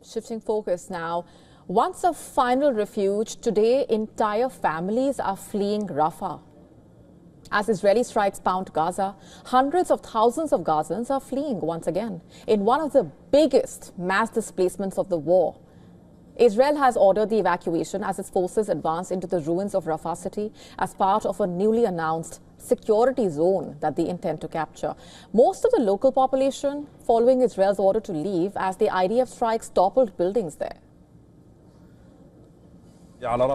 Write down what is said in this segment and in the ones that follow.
Shifting focus now. Once a final refuge, today entire families are fleeing Rafah. As Israeli strikes pound Gaza, hundreds of thousands of Gazans are fleeing once again in one of the biggest mass displacements of the war. Israel has ordered the evacuation as its forces advance into the ruins of Rafah city as part of a newly announced security zone that they intend to capture. Most of the local population following Israel's order to leave as the IDF strikes toppled buildings there.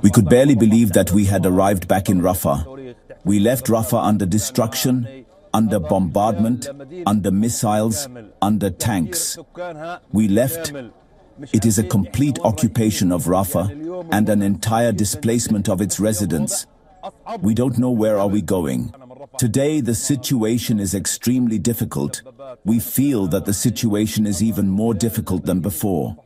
We could barely believe that we had arrived back in Rafah. We left Rafah under destruction, under bombardment, under missiles, under tanks. We left. It is a complete occupation of Rafah and an entire displacement of its residents. We don't know where are we going. Today the situation is extremely difficult. We feel that the situation is even more difficult than before.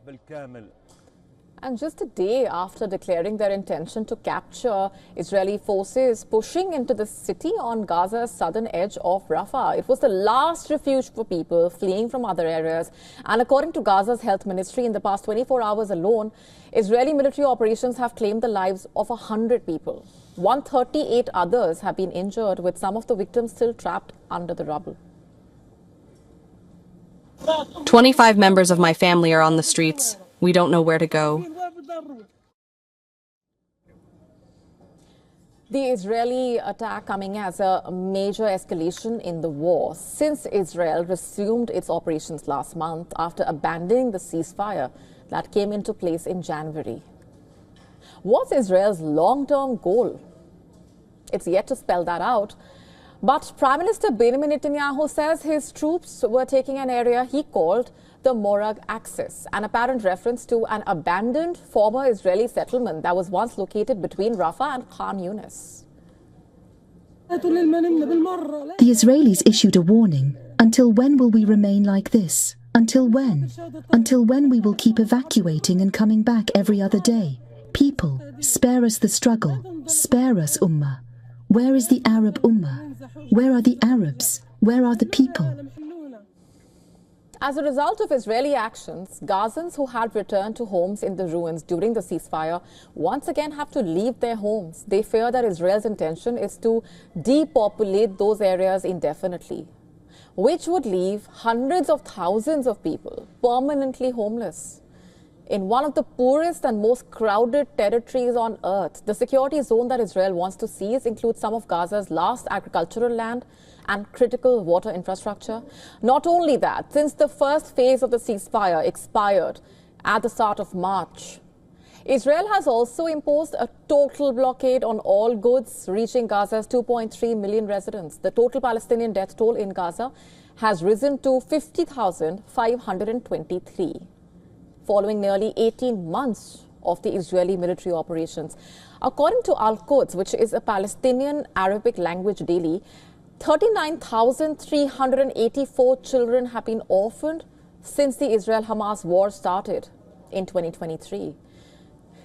And just a day after declaring their intention to capture, Israeli forces pushing into the city on Gaza's southern edge of Rafah. It was the last refuge for people fleeing from other areas. And according to Gaza's health ministry, in the past 24 hours alone, Israeli military operations have claimed the lives of 100 people. 138 others have been injured, with some of the victims still trapped under the rubble. 25 members of my family are on the streets. We don't know where to go. The Israeli attack coming as a major escalation in the war since Israel resumed its operations last month after abandoning the ceasefire that came into place in January. What's Israel's long-term goal? It's yet to spell that out. But Prime Minister Benjamin Netanyahu says his troops were taking an area he called the Morag Axis, an apparent reference to an abandoned former Israeli settlement that was once located between Rafah and Khan Yunis. The Israelis issued a warning. Until when will we remain like this? Until when? Until when we will keep evacuating and coming back every other day? People, spare us the struggle. Spare us, Ummah. Where is the Arab Ummah? Where are the Arabs? Where are the people? As a result of Israeli actions, Gazans who had returned to homes in the ruins during the ceasefire once again have to leave their homes. They fear that Israel's intention is to depopulate those areas indefinitely, which would leave hundreds of thousands of people permanently homeless. In one of the poorest and most crowded territories on earth, the security zone that Israel wants to seize includes some of Gaza's last agricultural land and critical water infrastructure. Not only that, since the first phase of the ceasefire expired at the start of March, Israel has also imposed a total blockade on all goods reaching Gaza's 2.3 million residents. The total Palestinian death toll in Gaza has risen to 50,523. Following nearly 18 months of the Israeli military operations. According to Al-Quds, which is a Palestinian Arabic language daily, 39,384 children have been orphaned since the Israel-Hamas war started in 2023.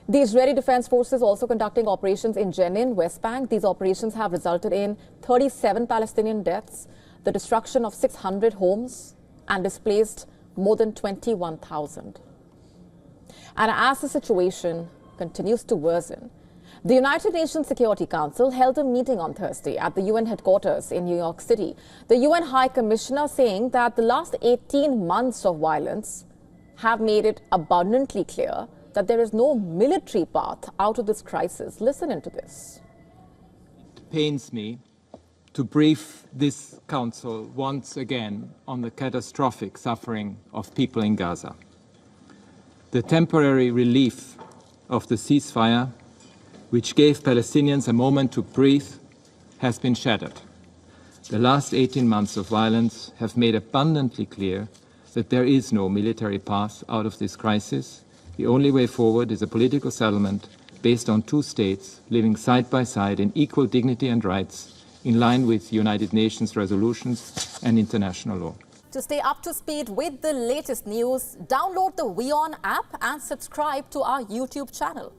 The Israeli Defense Forces also conducting operations in Jenin, West Bank. These operations have resulted in 37 Palestinian deaths, the destruction of 600 homes, and displaced more than 21,000. And as the situation continues to worsen, the United Nations Security Council held a meeting on Thursday at the UN headquarters in New York City. The UN High Commissioner saying that the last 18 months of violence have made it abundantly clear that there is no military path out of this crisis. Listen into this. It pains me to brief this council once again on the catastrophic suffering of people in Gaza. The temporary relief of the ceasefire, which gave Palestinians a moment to breathe, has been shattered. The last 18 months of violence have made abundantly clear that there is no military path out of this crisis. The only way forward is a political settlement based on two states living side by side in equal dignity and rights, in line with United Nations resolutions and international law. To stay up to speed with the latest news, download the WION app and subscribe to our YouTube channel.